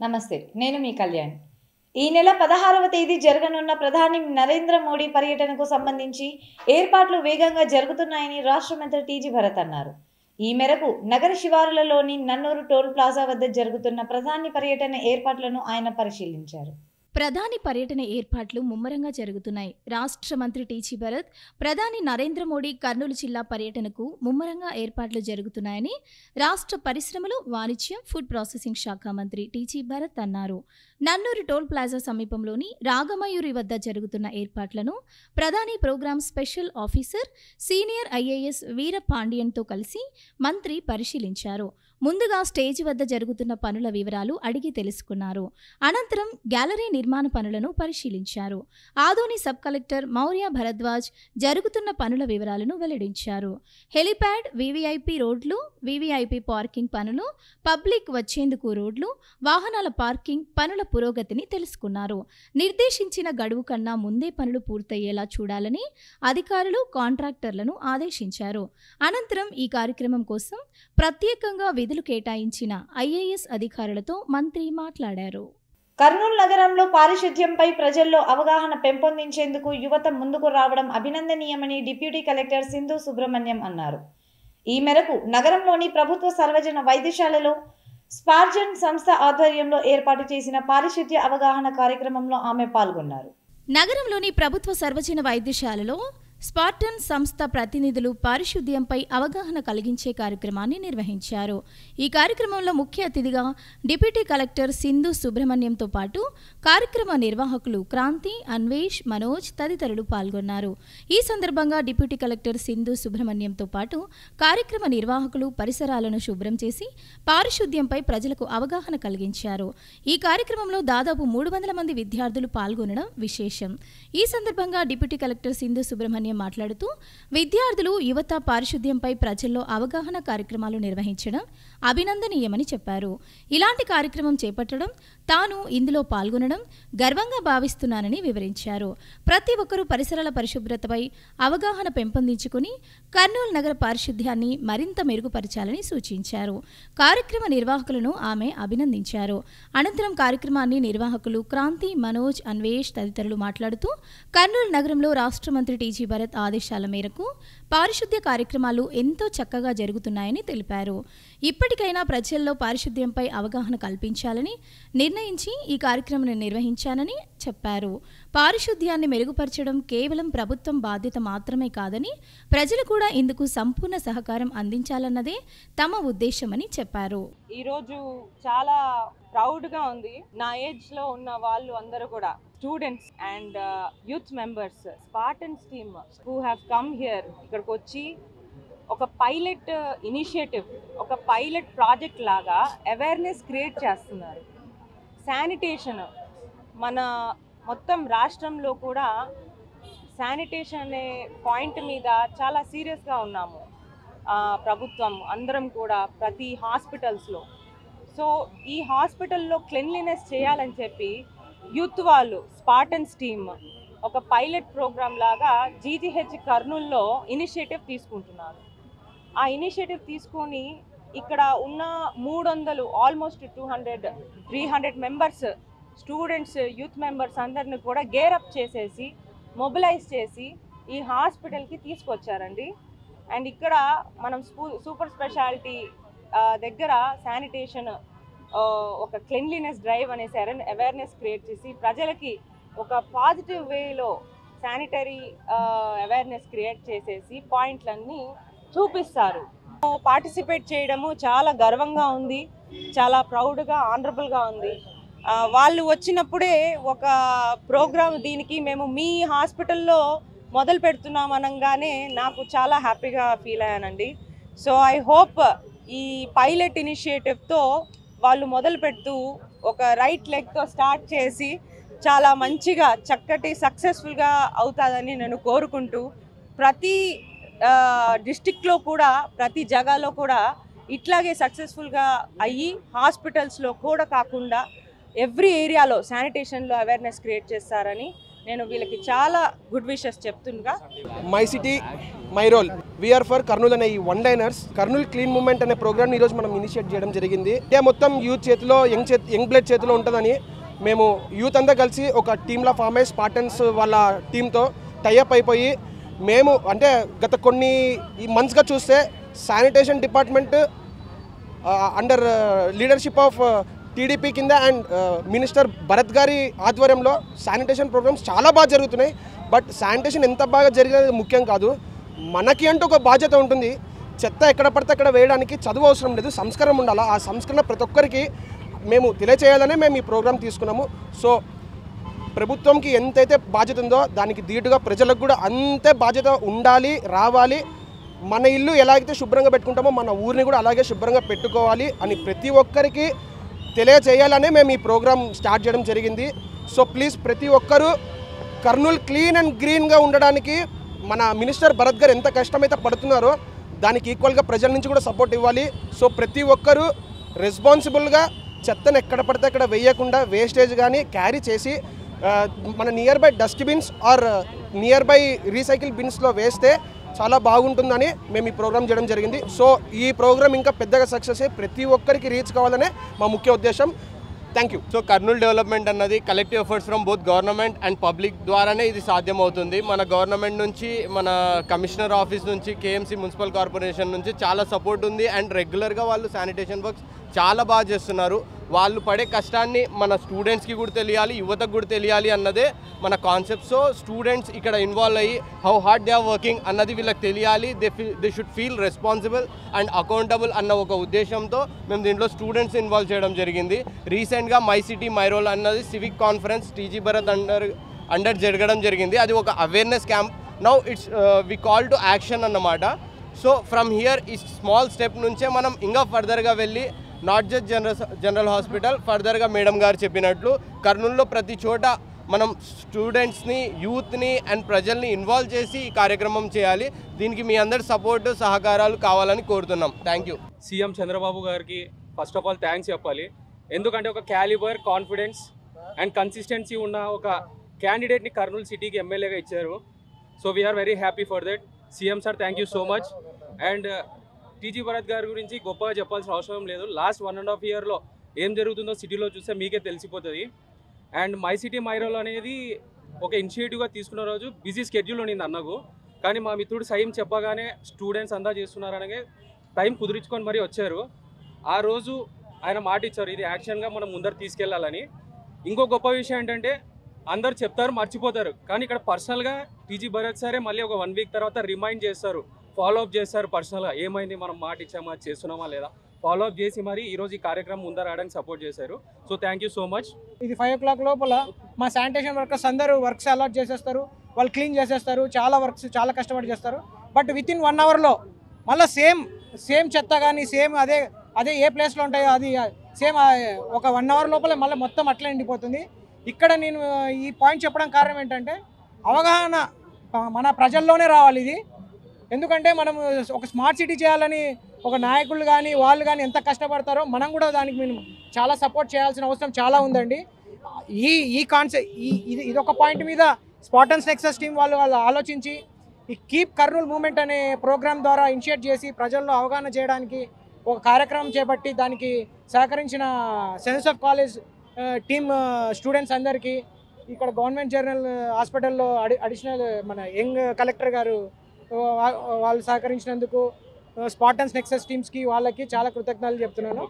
నమస్తే, నేను మీ కళ్యాణ్. ఈ నెల 16వ తేదీ జరగనున్న ప్రధాని నరేంద్ర మోడీ పర్యటనకు సంబంధించి ఏర్పాట్లు వేగంగా జరుగుతున్నాయని రాష్ట్ర మంత్రి టీజీ భరత్ అన్నారు. ఈ మేరకు నగర శివారులలోని నన్నూరు టోల్ ప్లాజా వద్ద జరుగుతున్న ప్రధాని పర్యటన ఏర్పాట్లను ఆయన పరిశీలించారు. ప్రధాని పర్యటన ఏర్పాట్లు ముమ్మరంగా జరుగుతున్నాయి. రాష్ట్ర మంత్రి టీజీ భరత్ ప్రధాని నరేంద్ర మోడీ కర్నూలు జిల్లా పర్యటనకు ముమ్మరంగా ఏర్పాట్లు జరుగుతున్నాయని రాష్ట్ర పరిశ్రమలు, వాణిజ్యం, ఫుడ్ ప్రాసెసింగ్ శాఖ మంత్రి టీజీ భరత్ అన్నారు. నన్నూరు టోల్ ప్లాజా సమీపంలోని రాగమయూరి వద్ద జరుగుతున్న ఏర్పాట్లను ప్రధాని programme special officer senior IAS Veera పాండియన్తో కలిసి మంత్రి పరిశీలించారు. ముందుగా స్టేజ్ వద్ద జరుగుతున్న పనుల వివరాలు అడిగి తెలుసుకున్నారు. అనంతరం గ్యాలరీ నిర్మాణ పనులను పరిశీలించారు. ఆదోని సబ్ కలెక్టర్ మౌర్య భరద్వాజ్ జరుగుతున్న పనుల వివరాలను వెల్లడించారు. హెలిప్యాడ్, వీవీఐపీ రోడ్లు, వీవీఐపీ పార్కింగ్ పనులు, పబ్లిక్ వచ్చేందుకు రోడ్లు, వాహనాల పార్కింగ్ పనుల పురోగతిని తెలుసుకున్నారు. నిర్దేశించిన గడువు కన్నా ముందే పనులు పూర్తయ్యేలా చూడాలని అధికారులు, కాంట్రాక్టర్లను ఆదేశించారు. అనంతరం ఈ కార్యక్రమం కోసం ప్రత్యేకంగా విధులు కేటాయించిన ఐఏఎస్ అధికారులతో మంత్రి మాట్లాడారు. కర్నూలు నగరంలో పారిశుధ్యంపై ప్రజల్లో అవగాహన పెంపొందించేందుకు యువత ముందుకు రావడం అభినందనీయమని డిప్యూటీ కలెక్టర్ సింధు సుబ్రహ్మణ్యం అన్నారు. ఈ మేరకు నగరంలోని ప్రభుత్వ సర్వజన వైద్యశాలలో స్పార్జన్ సంస్థ ఆధ్వర్యంలో ఏర్పాటు చేసిన పారిశుధ్య అవగాహన కార్యక్రమంలో ఆమె పాల్గొన్నారు. నగరంలోని ప్రభుత్వ సర్వజన వైద్యశాలలో స్పార్టన్ సంస్థ ప్రతినిధులు పారిశుద్ధ్యంపై అవగాహన కలిగించే కార్యక్రమాన్ని నిర్వహించారు. ఈ కార్యక్రమంలో ముఖ్య అతిథిగా డిప్యూటీ కలెక్టర్ సింధు సుబ్రహ్మణ్యంతో పాటు కార్యక్రమ నిర్వాహకులు క్రాంతి, అన్వేష్, మనోజ్ తదితరులు పాల్గొన్నారు. ఈ సందర్భంగా డిప్యూటీ కలెక్టర్ సింధు సుబ్రహ్మణ్యంతో పాటు కార్యక్రమ నిర్వాహకులు పరిసరాలను శుభ్రం చేసి పారిశుద్ధ్యంపై ప్రజలకు అవగాహన కలిగించారు. ఈ కార్యక్రమంలో దాదాపు 300 మంది విద్యార్థులు పాల్గొనడం విశేషం. ఈ సందర్భంగా డిప్యూటీ కలెక్టర్ సింధు సుబ్రహ్మణ్యం మాట్లాడుతూ విద్యార్థులు, యువత పారిశుద్ధ్యంపై ప్రజల్లో అవగాహన కార్యక్రమాలు నిర్వహించడం అభినందనీయమని చెప్పారు. ఇలాంటి కార్యక్రమం చేపట్టడం, తాను ఇందులో పాల్గొనడం గర్వంగా భావిస్తున్నానని వివరించారు. ప్రతి ఒక్కరూ పరిసరాల పరిశుభ్రతపై అవగాహన పెంపొందించుకుని కర్నూలు నగర పారిశుద్ధ్యాన్ని మరింత మెరుగుపరచాలని సూచించారు. కార్యక్రమ నిర్వాహకులను ఆమె అభినందించారు. అనంతరం కార్యక్రమాన్ని నిర్వాహకులు క్రాంతి, మనోజ్, అన్వేష్ తదితరులు మాట్లాడుతూ కర్నూలు నగరంలో రాష్ట్ర మంత్రి టీజీ భరత్ ఆదేశాల మేరకు పారిశుద్ధ్య కార్యక్రమాలు ఎంతో చక్కగా జరుగుతున్నాయని తెలిపారు. ఇప్పటికైనా ప్రజల్లో పారిశుద్ధ్యంపై అవగాహన కల్పించాలని నిర్ణయించి ఈ కార్యక్రమాన్ని నిర్వహించానని చెప్పారు. పారిశుద్ధ్యాన్ని మెరుగుపరచడం కేవలం ప్రభుత్వం బాధ్యత మాత్రమే కాదని ప్రజలు కూడా ఇందుకు సంపూర్ణ సహకారం అందించాలన్నదే తమ ఉద్దేశమని చెప్పారు. ఈరోజు చాలా ప్రౌడ్గా ఉంది. నా ఏజ్లో ఉన్న వాళ్ళు అందరూ కూడా students and youth members, Spartans team who have come here, ఇక్కడికి వచ్చి ఒక పైలట్ ఇనిషియేటివ్, ఒక పైలట్ ప్రాజెక్ట్ లాగా అవేర్నెస్ క్రియేట్ చేస్తున్నారు. శానిటేషన్ మన మొత్తం రాష్ట్రంలో కూడా శానిటేషన్ అనే పాయింట్ మీద చాలా సీరియస్గా ఉన్నాము. ప్రభుత్వం అందరం కూడా ప్రతి హాస్పిటల్స్లో. సో ఈ హాస్పిటల్లో క్లెన్లీనెస్ చేయాలని చెప్పి యూత్ వాళ్ళు, స్పార్టన్స్ టీమ్ ఒక పైలట్ ప్రోగ్రామ్ లాగా జీజీహెచ్ కర్నూల్లో ఇనిషియేటివ్ తీసుకుంటున్నారు. ఆ ఇనిషియేటివ్ తీసుకొని ఇక్కడ ఉన్న 300 almost 200-300 members, students, youth members అందరిని కూడా గేరప్ చేసేసి మొబిలైజ్ చేసి ఈ హాస్పిటల్కి తీసుకొచ్చారండి. అండ్ ఇక్కడ మనం సూపర్ స్పెషాలిటీ దగ్గర శానిటేషన్ ఒక క్లెన్లీనెస్ డ్రైవ్ అనేసి అవేర్నెస్ క్రియేట్ చేసి ప్రజలకి ఒక పాజిటివ్ వేలో శానిటరీ అవేర్నెస్ క్రియేట్ చేసేసి పాయింట్లన్నీ చూపిస్తారు. పార్టిసిపేట్ చేయడము చాలా గర్వంగా ఉంది, చాలా ప్రౌడ్గా, ఆనరబుల్గా ఉంది. వాళ్ళు వచ్చినప్పుడే ఒక ప్రోగ్రామ్ దీనికి మేము మీ హాస్పిటల్లో మొదలు పెడుతున్నాం అనగానే నాకు చాలా హ్యాపీగా ఫీల్ అయ్యానండి. సో ఐ హోప్ ఈ పైలట్ ఇనిషియేటివ్తో వాళ్ళు మొదలు పెడుతూ ఒక రైట్ లెగ్తో స్టార్ట్ చేసి చాలా మంచిగా చక్కటి సక్సెస్ఫుల్గా అవుతుందని నేను కోరుకుంటూ, ప్రతి డిస్టిక్లో కూడా ప్రతి జగాలో కూడా ఇట్లాగే సక్సెస్ఫుల్గా అయ్యి హాస్పిటల్స్లో కూడా కాకుండా ఎవ్రీ ఏరియాలో శానిటేషన్లో అవేర్నెస్ క్రియేట్ చేస్తారని నేను వీళ్ళకి చాలా గుడ్ విషెస్ చెప్తుండగా. My city my role we are for Kurnool అనే ఈ one liners Kurnool clean movement అనే ప్రోగ్రామ్ ఈరోజు మనం ఇనిషియేట్ చేయడం జరిగింది. ఇండియా మొత్తం యూత్ చేతిలో యంగ్ బ్లడ్ చేతిలో ఉంటుందని మేము యూత్ అంతా కలిసి ఒక టీంలా ఫామ్ అయ్యి స్పార్టన్స్ వాళ్ళ టీంతో టైఅప్ అయిపోయి మేము అంటే గత కొన్ని ఈ మంత్స్గా చూస్తే sanitation department under leadership of TDP కింద అండ్ మినిస్టర్ భరత్ గారి ఆధ్వర్యంలో శానిటేషన్ ప్రోగ్రామ్స్ చాలా బాగా జరుగుతున్నాయి. బట్ శానిటేషన్ ఎంత బాగా జరిగేది ముఖ్యం కాదు, మనకి అంటూ ఒక బాధ్యత ఉంటుంది. చెత్త ఎక్కడ పడితే అక్కడ వేయడానికి చదువు అవసరం లేదు, సంస్కారం ఉండాలి. ఆ సంస్కరణ ప్రతి ఒక్కరికి మేము తెలియచేయాలనే మేము ఈ ప్రోగ్రాం తీసుకున్నాము. సో ప్రభుత్వంకి ఎంతైతే బాధ్యత ఉందో దానికి ధీటుగా ప్రజలకు కూడా అంతే బాధ్యత ఉండాలి, రావాలి. మన ఇల్లు ఎలాగైతే శుభ్రంగా పెట్టుకుంటామో మన ఊరిని కూడా అలాగే శుభ్రంగా పెట్టుకోవాలి అని ప్రతి ఒక్కరికి తెలియచేయాలనే మేము ఈ ప్రోగ్రాం స్టార్ట్ చేయడం జరిగింది. సో ప్లీజ్ ప్రతి ఒక్కరూ కర్నూల్ క్లీన్ అండ్ గ్రీన్గా ఉండడానికి మన మినిస్టర్ భరత్ గారు ఎంత కష్టమైతే పడుతున్నారో దానికి ఈక్వల్గా ప్రజల నుంచి కూడా సపోర్ట్ ఇవ్వాలి. సో ప్రతి ఒక్కరూ రెస్పాన్సిబుల్గా చెత్తను ఎక్కడ పడితే అక్కడ వేయకుండా వేస్టేజ్ కానీ క్యారీ చేసి మన nearby dustbins or nearby recycle బిన్స్లో వేస్తే చాలా బాగుంటుందని మేము ఈ ప్రోగ్రామ్ చేయడం జరిగింది. సో ఈ ప్రోగ్రామ్ ఇంకా పెద్దగా సక్సెస్ అయ్యి ప్రతి ఒక్కరికి రీచ్ కావాలనే మా ముఖ్య ఉద్దేశం. Thank you. So Kurnool development అన్నది collective efforts from both government and public ద్వారానే ఇది సాధ్యమవుతుంది. మన గవర్నమెంట్ నుంచి, మన కమిషనర్ ఆఫీస్ నుంచి, కేఎంసీ మున్సిపల్ కార్పొరేషన్ నుంచి చాలా సపోర్ట్ ఉంది. అండ్ రెగ్యులర్గా వాళ్ళు శానిటేషన్ వర్క్స్ చాలా బాగా చేస్తున్నారు. వాళ్ళు పడే కష్టాన్ని మన స్టూడెంట్స్కి కూడా తెలియాలి, యువతకు కూడా తెలియాలి అన్నదే మన కాన్సెప్ట్. సో స్టూడెంట్స్ ఇక్కడ ఇన్వాల్వ్ అయ్యి how hard they are working అన్నది వీళ్ళకి తెలియాలి. They should feel responsible and accountable అన్న ఒక ఉద్దేశంతో మేము దీంట్లో స్టూడెంట్స్ ఇన్వాల్వ్ చేయడం జరిగింది. రీసెంట్గా మై సిటీ మై రోల్ అన్నది civic conference TG Bharat under జరగడం జరిగింది. అది ఒక awareness camp. Now it's we call to action అన్నమాట. సో ఫ్రమ్ హియర్ ఈ స్మాల్ స్టెప్ నుంచే మనం ఇంకా ఫర్దర్గా వెళ్ళి నాట్ జస్ట్ జనరల్ హాస్పిటల్, ఫర్దర్గా మేడం గారు చెప్పినట్లు కర్నూలులో ప్రతి చోట మనం స్టూడెంట్స్ని, యూత్ని అండ్ ప్రజల్ని ఇన్వాల్వ్ చేసి ఈ కార్యక్రమం చేయాలి. దీనికి మీ అందరి సపోర్టు, సహకారాలు కావాలని కోరుతున్నాం. Thank you. సీఎం చంద్రబాబు గారికి ఫస్ట్ ఆఫ్ ఆల్ థ్యాంక్స్ చెప్పాలి. ఎందుకంటే ఒక క్యాలిబర్, కాన్ఫిడెన్స్ అండ్ కన్సిస్టెన్సీ ఉన్న ఒక క్యాండిడేట్ని కర్నూలు సిటీకి ఎమ్మెల్యేగా ఇచ్చారు. So we're very happy for that. CM sir thank you so much. And TG Bharath గారి గురించి గొప్పగా చెప్పాల్సిన అవసరం లేదు. లాస్ట్ 1.5 ఇయర్లో ఏం జరుగుతుందో సిటీలో చూస్తే మీకే తెలిసిపోతుంది. And my city my role అనేది ఒక ఇనిషియేటివ్గా తీసుకున్న రోజు బిజీ స్కెడ్యూల్ ఉండింది అన్నకు. కానీ మా మిత్రుడు సైమ్ చెప్పగానే స్టూడెంట్స్ అంతా చేస్తున్నారనగా టైం కుదిరించుకొని మరీ వచ్చారు. ఆ రోజు ఆయన మాట ఇచ్చారు, ఇది యాక్షన్గా మనం ముందర తీసుకెళ్లాలని. ఇంకో గొప్ప విషయం ఏంటంటే అందరు చెప్తారు, మర్చిపోతారు. కానీ ఇక్కడ పర్సనల్గా టీజీ భరత్ సారే మళ్ళీ ఒక 1 వీక్ తర్వాత రిమైండ్ చేస్తారు, ఫాలోఅప్ చేస్తారు. పర్సనల్గా ఏమైంది, మనం మాట ఇచ్చామా, చేస్తున్నామా లేదా, ఫాలోఅప్ చేసి మరి ఈరోజు ఈ కార్యక్రమం ముందర రావడానికి సపోర్ట్ చేశారు. So thank you so much. ఇది 5 o'clock లోపల మా శానిటేషన్ వర్కర్స్ అందరూ వర్క్స్ అలాట్ చేసేస్తారు, వాళ్ళు క్లీన్ చేసేస్తారు, చాలా వర్క్స్ చాలా కష్టపడి చేస్తారు. బట్ వితిన్ 1 అవర్లో మళ్ళీ సేమ్ చెత్త కానీ సేమ్ అదే ఏ ప్లేస్లో ఉంటాయో అది సేమ్ ఒక 1 అవర్ లోపల మళ్ళీ మొత్తం అట్లా నిండిపోతుంది. ఇక్కడ నేను ఈ పాయింట్ చెప్పడం కారణం ఏంటంటే అవగాహన మన ప్రజల్లోనే రావాలి ఇది. ఎందుకంటే మనం ఒక స్మార్ట్ సిటీ చేయాలని ఒక నాయకులు కానీ వాళ్ళు కానీ ఎంత కష్టపడతారో మనం కూడా దానికి మేము చాలా సపోర్ట్ చేయాల్సిన అవసరం చాలా ఉందండి. ఈ కాన్సెప్ట్ ఇది ఒక పాయింట్ మీద స్పార్టన్స్ నెక్సస్ టీం వాళ్ళు ఆలోచించి ఈ కీప్ కర్నూల్ మూవ్మెంట్ అనే ప్రోగ్రామ్ ద్వారా ఇనిషియేట్ చేసి ప్రజల్లో అవగాహన చేయడానికి ఒక కార్యక్రమం చేపట్టి దానికి సహకరించిన sense of college team students అందరికీ, ఇక్కడ గవర్నమెంట్ జనరల్ హాస్పిటల్లో అడిషనల్ మన యంగ్ కలెక్టర్ గారు వాళ్ళు సహకరించినందుకు స్పార్టన్స్ నెక్సస్ టీమ్స్కి వాళ్ళకి చాలా కృతజ్ఞతలు చెప్తున్నాను.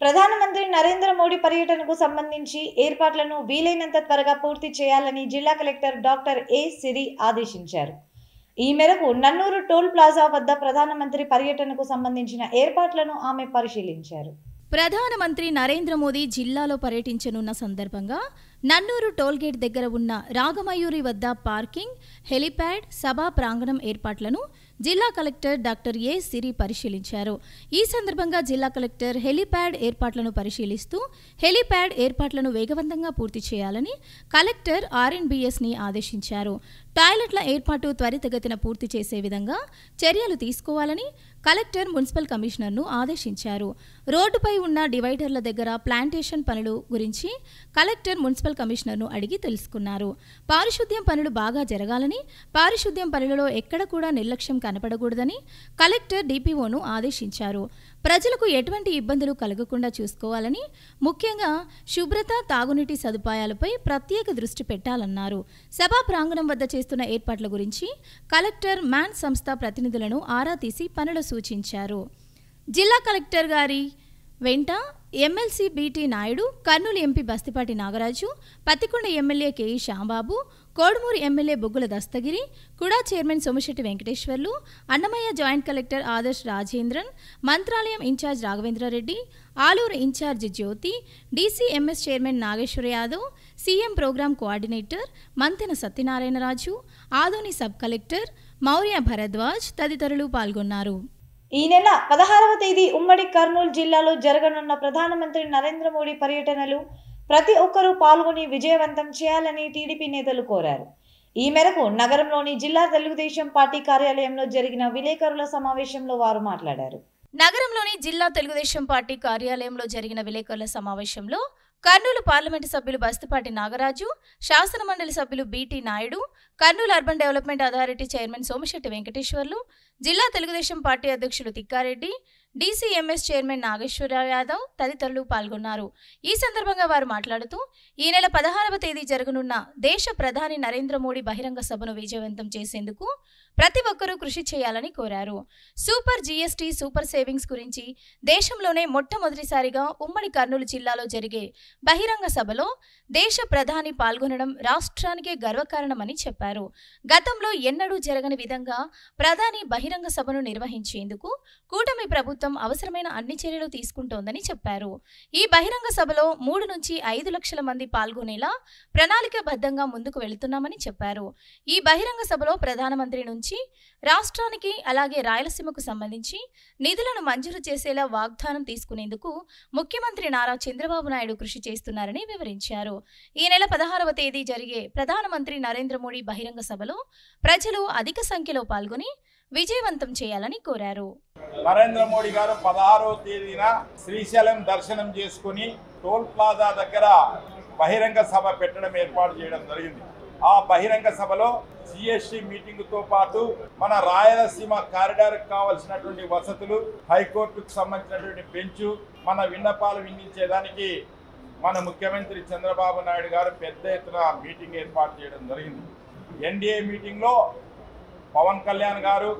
ప్రధానమంత్రి నరేంద్ర మోడీ పర్యటనకు సంబంధించి ఏర్పాట్లను వీలైనంత త్వరగా పూర్తి చేయాలని జిల్లా కలెక్టర్ డాక్టర్ ఏ సిరి ఆదేశించారు. ఈ మేరకు నన్నూరు టోల్ ప్లాజా వద్ద ప్రధానమంత్రి పర్యటనకు సంబంధించిన ఏర్పాట్లను ఆమె పరిశీలించారు. ప్రధానమంత్రి నరేంద్ర మోదీ జిల్లాలో పర్యటించనున్న సందర్భంగా నన్నూరు టోల్గేట్ దగ్గర ఉన్న రాగమయూరి వద్ద పార్కింగ్, హెలిప్యాడ్, సభా ప్రాంగణం ఏర్పాట్లను జిల్లా కలెక్టర్ డాక్టర్ ఏ సిరి పరిశీలించారు. ఈ సందర్భంగా జిల్లా కలెక్టర్ హెలీప్యాడ్ ఏర్పాట్లను పరిశీలిస్తూ హెలీప్యాడ్ ఏర్పాట్లను వేగవంతంగా పూర్తి చేయాలని కలెక్టర్ ఆర్ఎన్బిఎస్ని ఆదేశించారు. టాయిలెట్ల ఏర్పాటు త్వరితగతిన పూర్తి చేసే విధంగా చర్యలు తీసుకోవాలని కలెక్టర్ మున్సిపల్ కమిషనర్ను ఆదేశించారు. రోడ్డుపై ఉన్న డివైడర్ల దగ్గర ప్లాంటేషన్ పనులు గురించి కలెక్టర్ మున్సిపల్ కమిషనర్ను అడిగి తెలుసుకున్నారు. పారిశుద్ధ్యం పనులు బాగా జరగాలని, పారిశుద్ధ్యం పనులలో ఎక్కడ కూడా నిర్లక్ష్యం కనపడకూడదని కలెక్టర్ డిపిఓను ఆదేశించారు. ప్రజలకు ఎటువంటి ఇబ్బందులు కలగకుండా చూసుకోవాలని, ముఖ్యంగా శుభ్రత, తాగునీటి సదుపాయాలపై ప్రత్యేక దృష్టి పెట్టాలన్నారు. సభా ప్రాంగణం వద్ద చేస్తున్న ఏర్పాట్ల గురించి కలెక్టర్ మ్యాన్ సంస్థ ప్రతినిధులను ఆరా తీసి పనులు సూచించారు. జిల్లా కలెక్టర్ గారి వెంట MLC BT Naidu, Kurnool MP Bastipati Nagaraju, Pattikonda MLA KE Shyambabu, Kodumuru MLA Boggula Dastagiri, KUDA chairman Somisetty Venkateswarlu, Annamayya joint collector Adarsh Rajendran, Mantralayam in charge Raghavendra Reddy, Aluru in charge Jyothi, DCMS chairman Nageswara Yadav, CM programme coordinator Mantena Satyanarayana Raju, Adoni sub collector Maurya Bharadwaj తదితరులు పాల్గొన్నారు. ఈ నెల 16వ తేదీ ఉమ్మడి కర్నూలు జిల్లాలో జరగనున్న ప్రధానమంత్రి నరేంద్ర మోడీ పర్యటనలు ప్రతి ఒక్కరూ పాల్గొని విజయవంతం చేయాలని టీడీపీ నేతలు కోరారు. ఈ మేరకు నగరంలోని జిల్లా తెలుగుదేశం పార్టీ కార్యాలయంలో జరిగిన విలేకరుల సమావేశంలో వారు మాట్లాడారు. నగరంలోని జిల్లా తెలుగుదేశం పార్టీ కార్యాలయంలో జరిగిన విలేకరుల సమావేశంలో కర్నూలు పార్లమెంటు సభ్యులు బస్తిపాటి నాగరాజు, శాసనమండలి సభ్యులు BT Naidu, Kurnool urban development authority chairman Somisetty Venkateswarlu, జిల్లా తెలుగుదేశం పార్టీ అధ్యక్షులు తిక్కారెడ్డి, డీసీఎంఎస్ చైర్మన్ నాగేశ్వర యాదవ్ తదితరులు పాల్గొన్నారు. ఈ సందర్భంగా వారు మాట్లాడుతూ ఈ నెల 16వ తేదీ జరగనున్న దేశ ప్రధాని నరేంద్ర మోడీ బహిరంగ సభను విజయవంతం చేసేందుకు ప్రతి ఒక్కరూ కృషి చేయాలని కోరారు. సూపర్ జీఎస్టీ, సూపర్ సేవింగ్స్ గురించి దేశంలోనే మొట్టమొదటిసారిగా ఉమ్మడి కర్నూలు జిల్లాలో జరిగే బహిరంగ సభలో దేశ ప్రధాని పాల్గొనడం రాష్ట్రానికే గర్వకారణమని చెప్పారు. గతంలో ఎన్నడూ జరగని విధంగా ప్రధాని బహిరంగ సభను నిర్వహించేందుకు కూటమి ప్రభుత్వం అవసరమైన అన్ని చర్యలు తీసుకుంటోందని చెప్పారు. ఈ బహిరంగ సభలో 3 నుంచి 5 లక్షల మంది పాల్గొనేలా ప్రణాళికాబద్ధంగా ముందుకు వెళుతున్నామని చెప్పారు. ఈ బహిరంగ సభలో ప్రధానమంత్రి నుంచి రాష్ట్రానికి అలాగే రాయలసీమకు సంబంధించి నిధులను మంజూరు చేసేలా వాగ్దానం తీసుకునేందుకు ముఖ్యమంత్రి నారా చంద్రబాబు నాయుడు కృషి చేస్తున్నారని వివరించారు. ఈ నెల 16వ తేదీ జరిగే ప్రధానమంత్రి నరేంద్ర మోడీ బహిరంగ సభలో ప్రజలు అధిక సంఖ్యలో పాల్గొని విజయవంతం చేయాలని కోరారు. నరేంద్ర మోడీ గారు 16వ తేదీన శ్రీశైలం దర్శనం చేసుకుని టోల్ ప్లాజా దగ్గర బహిరంగ సభ పెట్టడం ఏర్పాటు చేయడం జరిగింది. ఆ బహిరంగ సభలో జిఎస్టీ మీటింగ్తో పాటు మన రాయలసీమ కారిడార్కి కావాల్సినటువంటి వసతులు, హైకోర్టుకు సంబంధించినటువంటి బెంచ్, మన విన్నపాలు వినించేదానికి మన ముఖ్యమంత్రి చంద్రబాబు నాయుడు గారు పెద్ద ఎత్తున మీటింగ్ ఏర్పాటు చేయడం జరిగింది. ఎన్డీఏ మీటింగ్లో పవన్ కళ్యాణ్ గారు,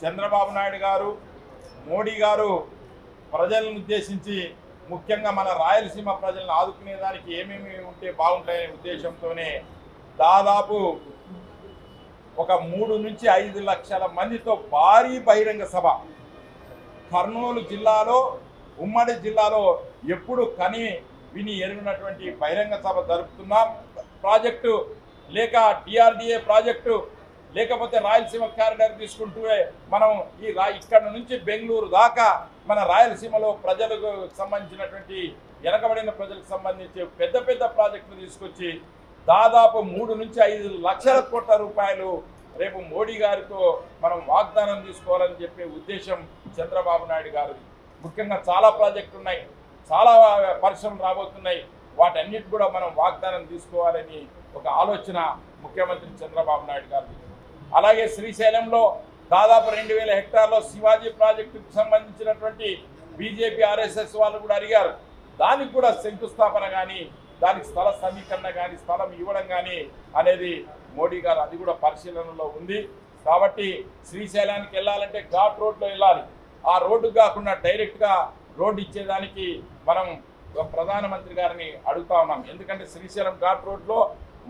చంద్రబాబు నాయుడు గారు, మోడీ గారు ప్రజలను ఉద్దేశించి ముఖ్యంగా మన రాయలసీమ ప్రజలను ఆదుకునేదానికి ఏమేమి ఉంటే బాగుంటాయనే ఉద్దేశంతోనే దాదాపు ఒక 3 నుంచి 5 లక్షల మందితో భారీ బహిరంగ సభ కర్నూలు జిల్లాలో, ఉమ్మడి జిల్లాలో ఎప్పుడు కని విని ఎరిగినటువంటి బహిరంగ సభ జరుపుతున్నాం. ప్రాజెక్టు లేక డిఆర్డిఏ ప్రాజెక్టు లేకపోతే రాయలసీమ కారిడార్ తీసుకుంటూ మనం ఇక్కడ నుంచి బెంగళూరు దాకా మన రాయలసీమలో ప్రజలకు సంబంధించినటువంటి వెనకబడిన ప్రజలకు సంబంధించి పెద్ద పెద్ద ప్రాజెక్టులు తీసుకొచ్చి దాదాపు 3 నుంచి 5 లక్షల కోట్ల రూపాయలు రేపు మోడీ గారితో మనం వాగ్దానం తీసుకోవాలని చెప్పే ఉద్దేశం చంద్రబాబు నాయుడు గారిది. ముఖ్యంగా చాలా ప్రాజెక్టులు ఉన్నాయి, చాలా పరిశ్రమలు రాబోతున్నాయి. వాటన్నిటి కూడా మనం వాగ్దానం తీసుకోవాలని ఒక ఆలోచన ముఖ్యమంత్రి చంద్రబాబు నాయుడు గారిది. అలాగే శ్రీశైలంలో దాదాపు 2000 హెక్టార్లో శివాజీ ప్రాజెక్టుకు సంబంధించినటువంటి బీజేపీ, ఆర్ఎస్ఎస్ వాళ్ళు కూడా అడిగారు. దానికి కూడా శంకుస్థాపన కానీ, దానికి స్థల సమీకరణ కానీ, స్థలం ఇవ్వడం కానీ అనేది మోడీ గారు అది కూడా పరిశీలనలో ఉంది. కాబట్టి శ్రీశైలానికి వెళ్ళాలంటే ఘాట్ రోడ్లో వెళ్ళాలి. ఆ రోడ్డు కాకుండా డైరెక్ట్గా రోడ్డు ఇచ్చేదానికి మనం ప్రధానమంత్రి గారిని అడుగుతా ఉన్నాం. ఎందుకంటే శ్రీశైలం ఘాట్ రోడ్లో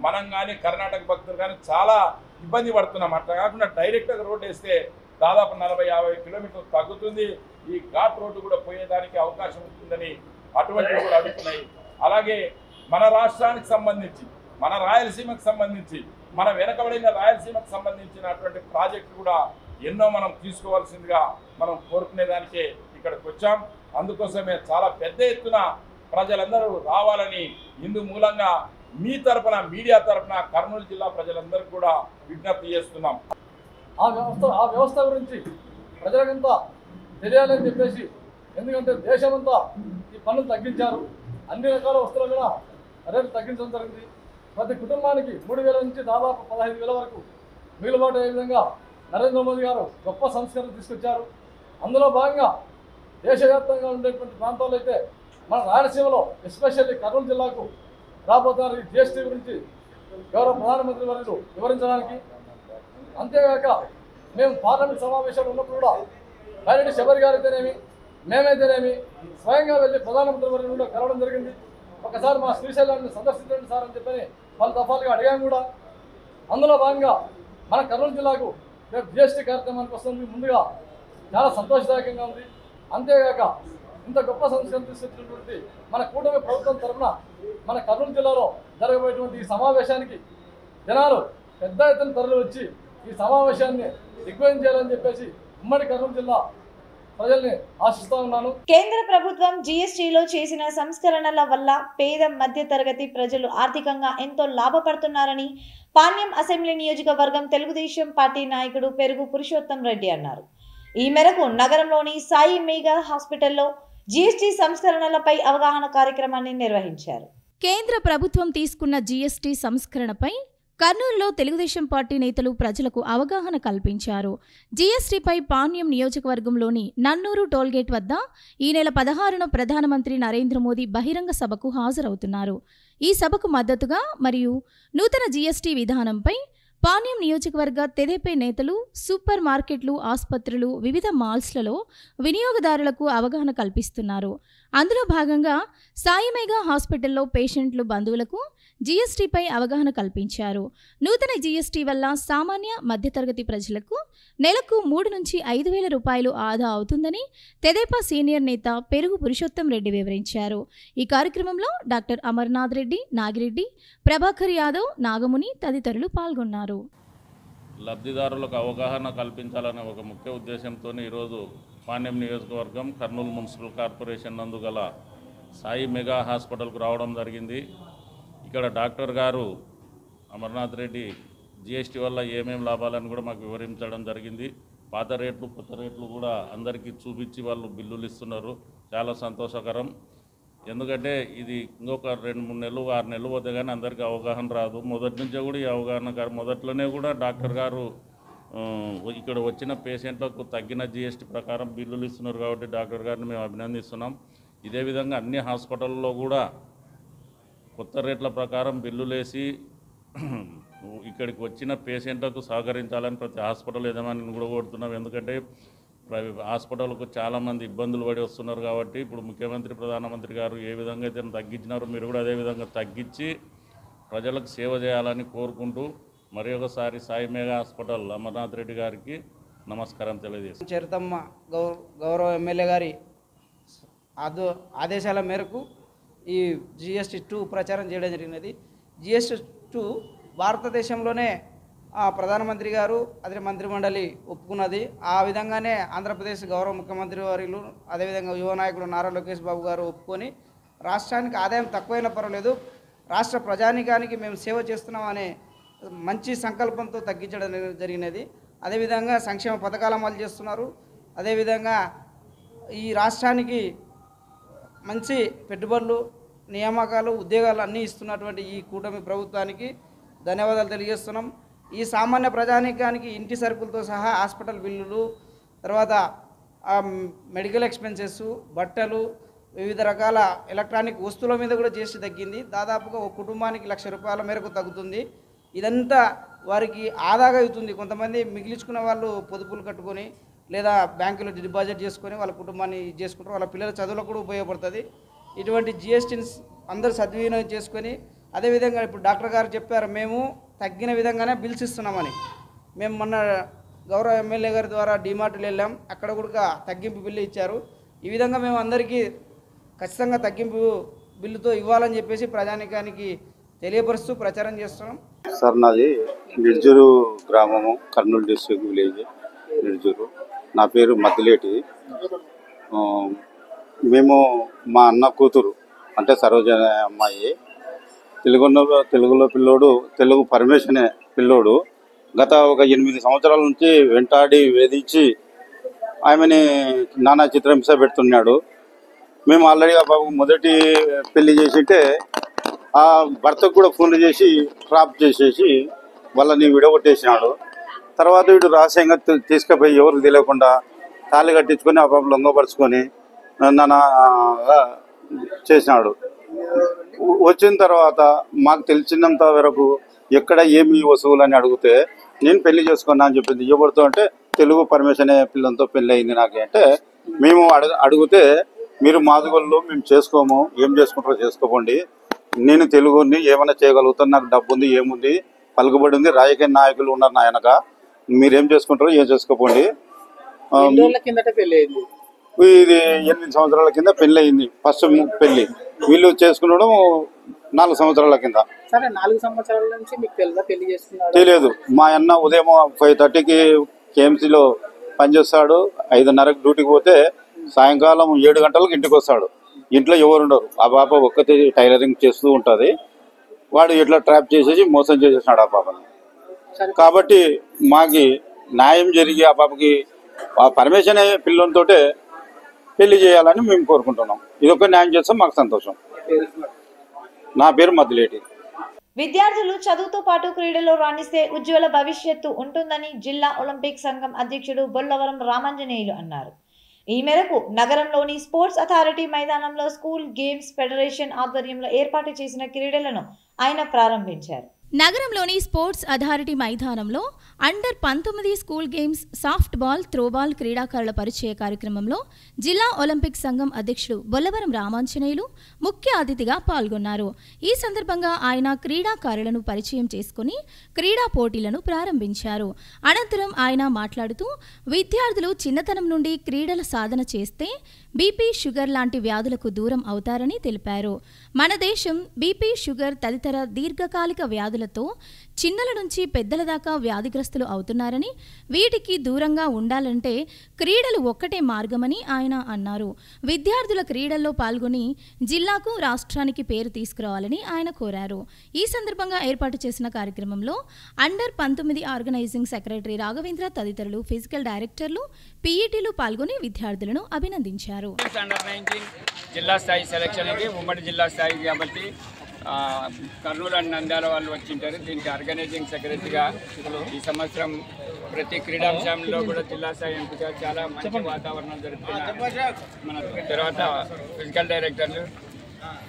మనం కానీ కర్ణాటక భక్తులు కానీ చాలా ఇబ్బంది పడుతున్నాం. అట్లా కాకుండా డైరెక్ట్గా రోడ్డు వేస్తే దాదాపు 40-50 కిలోమీటర్లు తగ్గుతుంది. ఈ ఘాట్ రోడ్డు కూడా పోయేదానికి అవకాశం ఉంటుందని అటువంటివి కూడా అడుగుతున్నాయి. అలాగే మన రాష్ట్రానికి సంబంధించి, మన రాయలసీమకు సంబంధించి, మన వెనకబడిన రాయలసీమకు సంబంధించినటువంటి ప్రాజెక్టు కూడా ఎన్నో మనం తీసుకోవాల్సిందిగా మనం కోరుకునేదానికే ఇక్కడికి వచ్చాం. అందుకోసమే చాలా పెద్ద ఎత్తున ప్రజలందరూ రావాలని ఇందు మూలంగా మీ తరపున, మీడియా తరపున కర్నూలు జిల్లా ప్రజలందరికీ కూడా విజ్ఞప్తి చేస్తున్నాం. ఆ వ్యవస్థ గురించి ప్రజలకంతా తెలియాలని చెప్పేసి, ఎందుకంటే దేశమంతా ఈ పన్నులు తగ్గించారు. అన్ని రకాల వస్తువులు కూడా రేట్లు తగ్గించడం జరిగింది. ప్రతి కుటుంబానికి 3,000 నుంచి దాదాపు 15,000 వరకు మిగులుబాటు అయ్యే విధంగా నరేంద్ర మోదీ గారు గొప్ప సంస్కరణ తీసుకొచ్చారు. అందులో భాగంగా దేశవ్యాప్తంగా ఉండేటువంటి ప్రాంతాల్లో అయితే మన రాయలసీమలో ఎస్పెషల్లీ కర్నూలు జిల్లాకు రాబోతున్నారు ఈ జిఎస్టీ గురించి గౌరవ ప్రధానమంత్రి వర్యులు వివరించడానికి. అంతేగాక మేము పార్లమెంట్ సమావేశాలు ఉన్నప్పుడు కూడా డైరెక్ట్ శబరి గారు అయితేనేమి, మేమైతేనేమి స్వయంగా వెళ్ళి ప్రధానమంత్రి వర్యులు కూడా కలవడం జరిగింది. ఒకసారి మా శ్రీశైలాన్ని సందర్శించండి సార్ అని చెప్పని పలు దఫాలుగా అడిగాము కూడా. అందులో భాగంగా మన కర్నూలు జిల్లాకు రేపు జిఎస్టీ కార్యక్రమానికి వస్తుంది. ముందుగా చాలా సంతోషదాయకంగా ఉంది. అంతేగాక ఇంత గొప్ప సంస్కరణ తీసుకొచ్చినటువంటి మన కూటమి ప్రభుత్వం తరఫున మన కర్నూలు జిల్లాలో జరగబోయేటువంటి ఈ సమావేశానికి జనాలు పెద్ద ఎత్తున తరలి వచ్చి ఈ సమావేశాన్ని దిగ్విజయం చేయాలని చెప్పేసి ఉమ్మడి కర్నూలు జిల్లా ప్రజల్ని ఆశిస్తా ఉన్నాను. కేంద్ర ప్రభుత్వం జీఎస్టీలో చేసిన సంస్కరణల వల్ల పేద మధ్య తరగతి ప్రజలు ఆర్థికంగా ఎంతో లాభపడుతున్నారని పాణ్యం అసెంబ్లీ నియోజకవర్గం తెలుగుదేశం పార్టీ నాయకుడు పెరుగు పురుషోత్తం రెడ్డి అన్నారు. ఈ మేరకు నగరంలోని సాయి మెగా హాస్పిటల్లో జీఎస్టీ సంస్కరణలపై అవగాహన కార్యక్రమాన్ని నిర్వహించారు. కేంద్ర ప్రభుత్వం తీసుకున్న జీఎస్టీ సంస్కరణపై కర్నూలులో తెలుగుదేశం పార్టీ నేతలు ప్రజలకు అవగాహన కల్పించారు. జీఎస్టీపై పాణ్యం నియోజకవర్గంలోని నన్నూరు టోల్గేట్ వద్ద ఈ నెల 16న ప్రధానమంత్రి నరేంద్ర మోదీ బహిరంగ సభకు హాజరవుతున్నారు. ఈ సభకు మద్దతుగా మరియు నూతన జీఎస్టీ విధానంపై పాణ్యం నియోజకవర్గ తెదేపై నేతలు సూపర్ మార్కెట్లు, ఆసుపత్రులు, వివిధ మాల్స్లలో వినియోగదారులకు అవగాహన కల్పిస్తున్నారు. అందులో భాగంగా సాయి మెగా హాస్పిటల్లో పేషెంట్లు, బంధువులకు జీఎస్టీపై అవగాహన కల్పించారు. నూతన జీఎస్టీ వల్ల సామాన్య మధ్యతరగతి ప్రజలకు నెలకు 3 నుంచి 5,000 రూపాయలు ఆదా అవుతుందని తెదేపా సీనియర్ నేత పెరుగు పురుషోత్తం రెడ్డి వివరించారు. ఈ కార్యక్రమంలో డాక్టర్ అమర్నాథ్ రెడ్డి, నాగిరెడ్డి, ప్రభాకర్ యాదవ్, నాగముని తదితరులు పాల్గొన్నారు. లబ్ధిదారులకు అవగాహన కల్పించాలనే ఒక ముఖ్య ఉద్దేశంతో ఈరోజు పాణ్యం నియోజకవర్గం కర్నూలు మున్సిపల్ కార్పొరేషన్ నందు గల సాయి మెగా హాస్పిటల్కు రావడం జరిగింది. ఇక్కడ డాక్టర్ గారు అమర్నాథ్ రెడ్డి జిఎస్టీ వల్ల ఏమేమి లాభాలని కూడా మాకు వివరించడం జరిగింది. పాత రేట్లు, కొత్త రేట్లు కూడా అందరికీ చూపించి వాళ్ళు బిల్లులు ఇస్తున్నారు. చాలా సంతోషకరం. ఎందుకంటే ఇది ఇంకొక 2-3 నెలలు, 6 నెలలు పోతే కానీ అందరికీ అవగాహన రాదు. మొదటి నుంచే కూడా ఈ అవగాహన మొదట్లోనే కూడా డాక్టర్ గారు ఇక్కడ వచ్చిన పేషెంట్లకు తగ్గిన జిఎస్టీ ప్రకారం బిల్లులు ఇస్తున్నారు. కాబట్టి డాక్టర్ గారిని మేము అభినందిస్తున్నాం. ఇదే విధంగా అన్ని హాస్పిటల్లో కూడా కొత్త రేట్ల ప్రకారం బిల్లులేసి ఇక్కడికి వచ్చిన పేషెంట్లకు సహకరించాలని ప్రతి హాస్పిటల్ యజమానిని కూడా కోరుతున్నాం. ఎందుకంటే హాస్పిటల్కు చాలామంది ఇబ్బందులు పడి వస్తున్నారు. కాబట్టి ఇప్పుడు ముఖ్యమంత్రి, ప్రధానమంత్రి గారు ఏ విధంగా అయితే తగ్గించినారో మీరు కూడా అదే విధంగా తగ్గించి ప్రజలకు సేవ చేయాలని కోరుకుంటూ మరి ఒకసారి సాయి మెగా హాస్పిటల్ అమర్నాథ్ రెడ్డి గారికి నమస్కారం తెలియజేస్తాను. చరితమ్మ గౌరవ ఎమ్మెల్యే గారి ఆదేశాల మేరకు ఈ GST 2 ప్రచారం చేయడం జరిగినది. GST 2 భారతదేశంలోనే ప్రధానమంత్రి గారు అదే మంత్రిమండలి ఒప్పుకున్నది. ఆ విధంగానే ఆంధ్రప్రదేశ్ గౌరవ ముఖ్యమంత్రి వర్యులు అదేవిధంగా యువ నాయకుడు నారా లోకేష్ బాబు గారు ఒప్పుకొని రాష్ట్రానికి ఆదాయం తక్కువైనా పర్వాలేదు, రాష్ట్ర ప్రజానికానికి మేము సేవ చేస్తున్నాం అనే మంచి సంకల్పంతో తగ్గించడం జరిగినది. అదేవిధంగా సంక్షేమ పథకాలు అమలు చేస్తున్నారు. అదేవిధంగా ఈ రాష్ట్రానికి మంచి పెట్టుబడులు, నియామకాలు, ఉద్యోగాలు అన్నీ ఇస్తున్నటువంటి ఈ కూటమి ప్రభుత్వానికి ధన్యవాదాలు తెలియజేస్తున్నాం. ఈ సామాన్య ప్రజానీకానికి ఇంటి సరుకులతో సహా హాస్పిటల్ బిల్లులు, తర్వాత మెడికల్ ఎక్స్పెన్సెస్, బట్టలు, వివిధ రకాల ఎలక్ట్రానిక్ వస్తువుల మీద కూడా GST తగ్గింది. దాదాపుగా ఒక కుటుంబానికి 1,00,000 రూపాయల మేరకు తగ్గుతుంది. ఇదంతా వారికి ఆదాగా అవుతుంది. కొంతమంది మిగిలించుకున్న వాళ్ళు పొదుపులు కట్టుకొని లేదా బ్యాంకులో డిపాజిట్ చేసుకొని వాళ్ళ కుటుంబాన్ని చేసుకుంటారు. వాళ్ళ పిల్లల చదువులకు కూడా ఉపయోగపడుతుంది. ఇటువంటి GSTని అందరూ సద్వినియోగం చేసుకొని, అదేవిధంగా ఇప్పుడు డాక్టర్ గారు చెప్పారు మేము తగ్గిన విధంగానే బిల్స్ ఇస్తున్నామని. మేము మొన్న గౌరవ ఎమ్మెల్యే గారి ద్వారా డిమార్ట్లు వెళ్ళాం, అక్కడ కూడా తగ్గింపు బిల్లు ఇచ్చారు. ఈ విధంగా మేము అందరికీ ఖచ్చితంగా తగ్గింపు బిల్లుతో ఇవ్వాలని చెప్పేసి ప్రజానికానికి తెలియపరుస్తూ ప్రచారం చేస్తున్నాం. సార్ నాది నిర్జూరు గ్రామము, కర్నూలు డిస్ట్రిక్ట్ విలేజ్. నిరుజూరు. నా పేరు మద్దిలేటి. మేము మా అన్న కూతురు అంటే సరోజన అమ్మాయి తెలుగులో పిల్లోడు, తెలుగు పరమేశనే పిల్లోడు. గత ఒక 8 సంవత్సరాల నుంచి వెంటాడి వేధించి ఆమెని నానా చిత్రహింస పెడుతున్నాడు. మేము ఆల్రెడీ ఆ బాబు మొదటి పెళ్లి చేసింటే ఆ భర్తకు కూడా ఫోన్లు చేసి ట్రాప్ చేసేసి వాళ్ళని విడగొట్టేసినాడు. తర్వాత వీడు రహస్యంగా తీసుకుపోయి ఎవరికి తెలియకుండా తాళి కట్టించుకొని ఆ బాబు లొంగపరుచుకొని నానాగా చేసినాడు. వచ్చిన తర్వాత మాకు తెలిసినంత వరకు ఎక్కడ ఏమి వస్తువులు అని అడిగితే నేను పెళ్లి చేసుకున్నా అని చెప్పింది. ఎవరితో అంటే తెలుగు పరమేశనే పిల్లలతో పెళ్ళి అయింది నాకు అంటే, మేము అడిగితే మీరు మాదిగోళ్ళు మేము చేసుకోము, ఏం చేసుకుంటారో చేసుకోకండి, నేను తెలుగుని ఏమైనా చేయగలుగుతాను, నాకు డబ్బు ఉంది, ఏముంది, పలుకుబడి ఉంది, రాజకీయ నాయకులు ఉన్నారు నా వెనక, మీరేం చేసుకుంటారో ఏం చేసుకోకండి. ఇది 8 సంవత్సరాల కింద పెళ్లి అయింది. ఫస్ట్ పెళ్లి వీళ్ళు చేసుకునడం 4 సంవత్సరాల కింద. 4 సంవత్సరాల నుంచి మీకు పెళ్లి చేసుకున్నారు? తెలియదు. మా అన్న ఉదయం 5:30కి కేఎంసీలో పనిచేస్తాడు. 5:30కి డ్యూటీకి పోతే సాయంకాలం 7 గంటలకు ఇంటికి వస్తాడు. ఇంట్లో ఎవరు ఉండరు. ఆ పాప ఒక్కతే టైలరింగ్ చేస్తూ ఉంటుంది. వాడు ఇట్లా ట్రాప్ చేసేసి మోసం చేసేసినాడు ఆ పాపని. కాబట్టి మాకి న్యాయం జరిగి ఆ పాపకి ఆ పరమేశనే పిల్లలతో పెళ్లి చేయాలని మేము కోరుకుంటున్నాం. ఇదొక న్యాయం చేస్తాం, మాకు సంతోషం. నా పేరు మద్దిలేటి. విద్యార్థులు చదువుతో పాటు క్రీడలో రాణిస్తే ఉజ్వల భవిష్యత్తు ఉంటుందని జిల్లా ఒలింపిక్ సంఘం అధ్యక్షుడు బొల్లవరం రామాంజనేయులు అన్నారు. ఈ మేరకు నగరంలోని స్పోర్ట్స్ అథారిటీ మైదానంలో స్కూల్ గేమ్స్ ఫెడరేషన్ ఆధ్వర్యంలో ఏర్పాటు చేసిన క్రీడలను ఆయన ప్రారంభించారు. నగరంలోని స్పోర్ట్స్ అథారిటీ మైదానంలో under-19 school games soft ball, throwball క్రీడాకారుల పరిచయ కార్యక్రమంలో జిల్లా ఒలింపిక్ సంఘం అధ్యక్షుడు బొల్లవరం రామాంజనేయులు ముఖ్య అతిథిగా పాల్గొన్నారు. ఈ సందర్భంగా ఆయన క్రీడాకారులను పరిచయం చేసుకుని క్రీడా పోటీలను ప్రారంభించారు. అనంతరం ఆయన మాట్లాడుతూ విద్యార్థులు చిన్నతనం నుండి క్రీడల సాధన చేస్తే బీపీ, షుగర్ లాంటి వ్యాధులకు దూరం అవుతారని తెలిపారు. మన దేశం బీపీ, షుగర్ తదితర దీర్ఘకాలిక వ్యాధులతో చిన్నల నుంచి పెద్దల దాకా వ్యాధిగ్రస్తులు అవుతున్నారని, వీటికి దూరంగా ఉండాలంటే క్రీడలు ఒక్కటే మార్గమని ఆయన అన్నారు. విద్యార్థుల క్రీడల్లో పాల్గొని జిల్లాకు, రాష్ట్రానికి పేరు తీసుకురావాలని ఆయన కోరారు. ఈ సందర్భంగా ఏర్పాటు చేసిన కార్యక్రమంలో అండర్-19 ఆర్గనైజింగ్ సెక్రటరీ రాఘవేంద్ర తదితరులు, ఫిజికల్ డైరెక్టర్లు, పీఈటీలు పాల్గొని విద్యార్థులను అభినందించారు. అండర్-19 జిల్లా స్థాయి సెలక్షన్ ఇది ఉమ్మడి జిల్లా స్థాయి కాబట్టి కర్నూలు అండ్ నంద్యాల వాళ్ళు వచ్చింటారు. దీనికి ఆర్గనైజింగ్ సెక్రటరీగా ఈ సంవత్సరం ప్రతి క్రీడాంశంలో కూడా జిల్లా స్థాయి ఎంపిక చాలా మంచి వాతావరణం జరుగుతుంది. మన తర్వాత ఫిజికల్ డైరెక్టర్లు,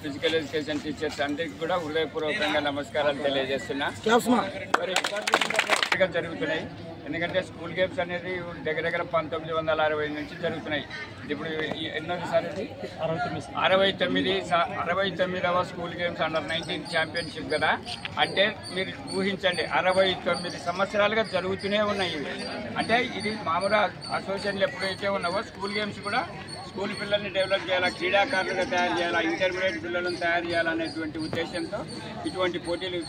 ఫిజికల్ ఎడ్యుకేషన్ టీచర్స్ అందరికీ కూడా హృదయపూర్వకంగా నమస్కారాలు తెలియజేస్తున్నా. జరుగుతున్నాయి ఎందుకంటే స్కూల్ గేమ్స్ అనేది దగ్గర 1960 నుంచి జరుగుతున్నాయి. ఇప్పుడు ఎన్నోసారి 69వ స్కూల్ గేమ్స్ అండర్-19 ఛాంపియన్షిప్ కదా. అంటే మీరు ఊహించండి, 69 సంవత్సరాలుగా జరుగుతూనే ఉన్నాయి. అంటే ఇది మామూలుగా అసోసియేషన్లు ఎప్పుడైతే ఉన్నావో స్కూల్ గేమ్స్ కూడా స్కూల్ పిల్లల్ని డెవలప్ చేయాలా, క్రీడాకారులుగా తయారు చేయాలా, ఇంటర్మీడియట్ పిల్లలను తయారు చేయాలనేటువంటి ఉద్దేశంతో ఇటువంటి పోటీలు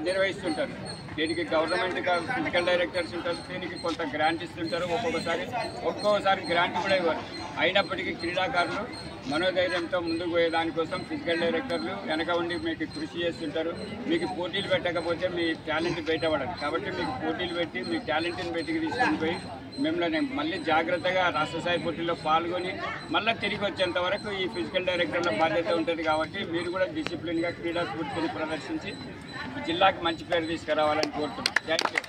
నిర్వహిస్తుంటారు. దీనికి గవర్నమెంట్గా ఫిజికల్ డైరెక్టర్స్ ఉంటారు, దీనికి కొంత గ్రాంట్ ఇస్తుంటారు, ఒక్కొక్కసారి గ్రాంట్ కూడా ఇవ్వరు. అయినప్పటికీ క్రీడాకారులు మనోధైర్యంతో ముందుకు పోయేదానికోసం ఫిజికల్ డైరెక్టర్లు వెనక ఉండి మీకు కృషి చేస్తుంటారు. మీకు పోటీలు పెట్టకపోతే మీ టాలెంట్ బయటపడదు. కాబట్టి మీకు పోటీలు పెట్టి మీ టాలెంట్ని బయటికి తీసుకొని పోయి మిమ్మల్ని మళ్ళీ జాగ్రత్తగా రాష్ట్ర స్థాయి పోటీల్లో పాల్గొని మళ్ళీ తిరిగి వచ్చేంత వరకు ఈ ఫిజికల్ డైరెక్టర్ల బాధ్యత ఉంటుంది. కాబట్టి మీరు కూడా డిసిప్లిన్గా క్రీడా స్ఫూర్తిని ప్రదర్శించి జిల్లాకి మంచి పేరు తీసుకురావాలని కోరుతున్నాను. Thank you.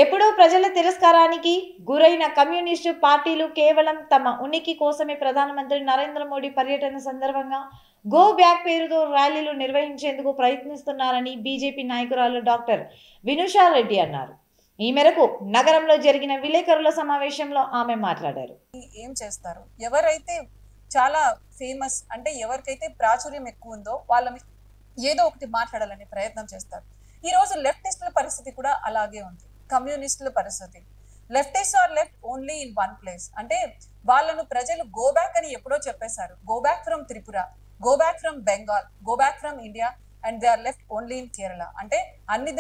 ఎప్పుడూ ప్రజల తిరస్కారానికి గురైన కమ్యూనిస్టు పార్టీలు కేవలం తమ ఉనికి కోసమే ప్రధానమంత్రి నరేంద్ర మోడీ పర్యటన సందర్భంగా గో బ్యాక్ పేరుతో ర్యాలీలు నిర్వహించేందుకు ప్రయత్నిస్తున్నారని బీజేపీ నాయకురాలు డాక్టర్ వినుషా రెడ్డి అన్నారు. ఈ మేరకు నగరంలో జరిగిన విలేకరుల సమావేశంలో ఆమె మాట్లాడారు. ఏం చేస్తారు, ఎవరైతే చాలా ఫేమస్ అంటే ఎవరికైతే ప్రాచుర్యం ఎక్కువ ఉందో వాళ్ళ ఏదో ఒకటి మాట్లాడాలనే ప్రయత్నం చేస్తారు. ఈ రోజు లెఫ్టిస్టుల పరిస్థితి కూడా అలాగే ఉంది. కమ్యూనిస్టుల పరిస్థితి, leftist are left only in one place. అంటే వాళ్ళను ప్రజలు గో బ్యాక్ అని ఎప్పుడో చెప్పేశారు. Go back from Tripura, go back from Bengal, go back from India and they are left only in Kerala. అంటే అన్ని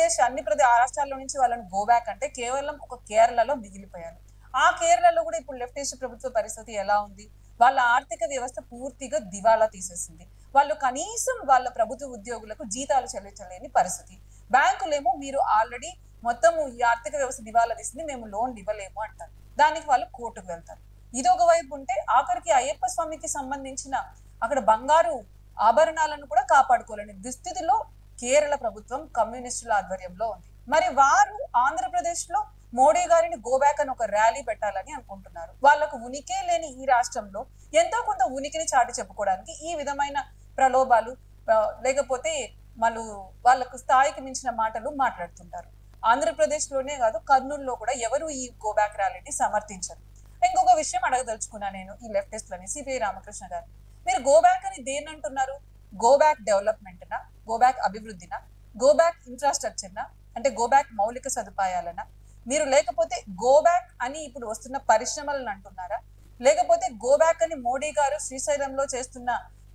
రాష్ట్రాల్లో నుంచి వాళ్ళని గో బ్యాక్ అంటే కేవలం ఒక కేరళలో మిగిలిపోయారు. ఆ కేరళలో కూడా ఇప్పుడు లెఫ్టిస్ట్ ప్రభుత్వ పరిస్థితి ఎలా ఉంది? వాళ్ళ ఆర్థిక వ్యవస్థ పూర్తిగా దివాలా తీసేసింది. వాళ్ళు కనీసం వాళ్ళ ప్రభుత్వ ఉద్యోగులకు జీతాలు చెల్లించలేని పరిస్థితి. బ్యాంకులేమో మీరు ఆల్రెడీ మొత్తం ఈ ఆర్థిక వ్యవస్థ దివాలా తీసింది, మేము లోన్లు ఇవ్వలేము అంటారు. దానికి వాళ్ళు కోర్టుకు వెళ్తారు. ఇది ఒక వైపు ఉంటే ఆఖరికి అయ్యప్ప స్వామికి సంబంధించిన అక్కడ బంగారు ఆభరణాలను కూడా కాపాడుకోలేని దుస్థితిలో కేరళ ప్రభుత్వం కమ్యూనిస్టుల ఆధ్వర్యంలో ఉంది. మరి వారు ఆంధ్రప్రదేశ్ లో మోడీ గారిని గోబ్యాక్ అని ఒక ర్యాలీ పెట్టాలని అనుకుంటున్నారు. వాళ్ళకు ఉనికే లేని ఈ రాష్ట్రంలో ఎంతో కొంత ఉనికిని చాటి చెప్పుకోవడానికి ఈ విధమైన ప్రలోభాలు లేకపోతే వాళ్ళకు స్థాయికి మించిన మాటలు మాట్లాడుతుంటారు. ఆంధ్రప్రదేశ్ లోనే కాదు, కర్నూలులో కూడా ఎవరు ఈ గోబ్యాక్ ర్యాలీని సమర్థించరు. ఇంకొక విషయం అడగదలుచుకున్నా నేను ఈ లెఫ్టిస్ట్లని, సిపిఐ రామకృష్ణ గారు, మీరు గోబ్యాక్ అని దేని అంటున్నారు? గోబ్యాక్ డెవలప్మెంట్నా, గోబ్యాక్ అభివృద్ధినా, గోబ్యాక్ ఇన్ఫ్రాస్ట్రక్చర్నా, అంటే గోబ్యాక్ మౌలిక సదుపాయాలనా, మీరు లేకపోతే గోబ్యాక్ అని ఇప్పుడు వస్తున్న పరిశ్రమలను అంటున్నారా, లేకపోతే గోబ్యాక్ అని మోడీ గారు శ్రీశైలంలో చేస్తున్న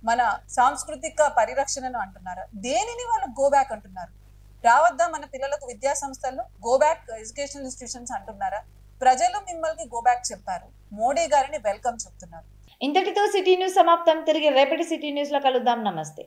మన సాంస్కృతిక పరిరక్షణను అంటున్నారా? దేనిని వాళ్ళు గోబ్యాక్ అంటున్నారు? రావద్దా మన పిల్లలకు విద్యా సంస్థల్లో గోబ్యాక్ ఎడ్యుకేషనల్ ఇన్స్టిట్యూషన్స్ అంటున్నారా? ప్రజలు మిమ్మల్ని గోబ్యాక్ చెప్పారు, మోడీ గారిని వెల్కమ్ చెప్తున్నారు. ఇంతటితో సిటీ న్యూస్ సమాప్తం. తిరిగి రేపటి సిటీ న్యూస్ లో కలుద్దాం. నమస్తే.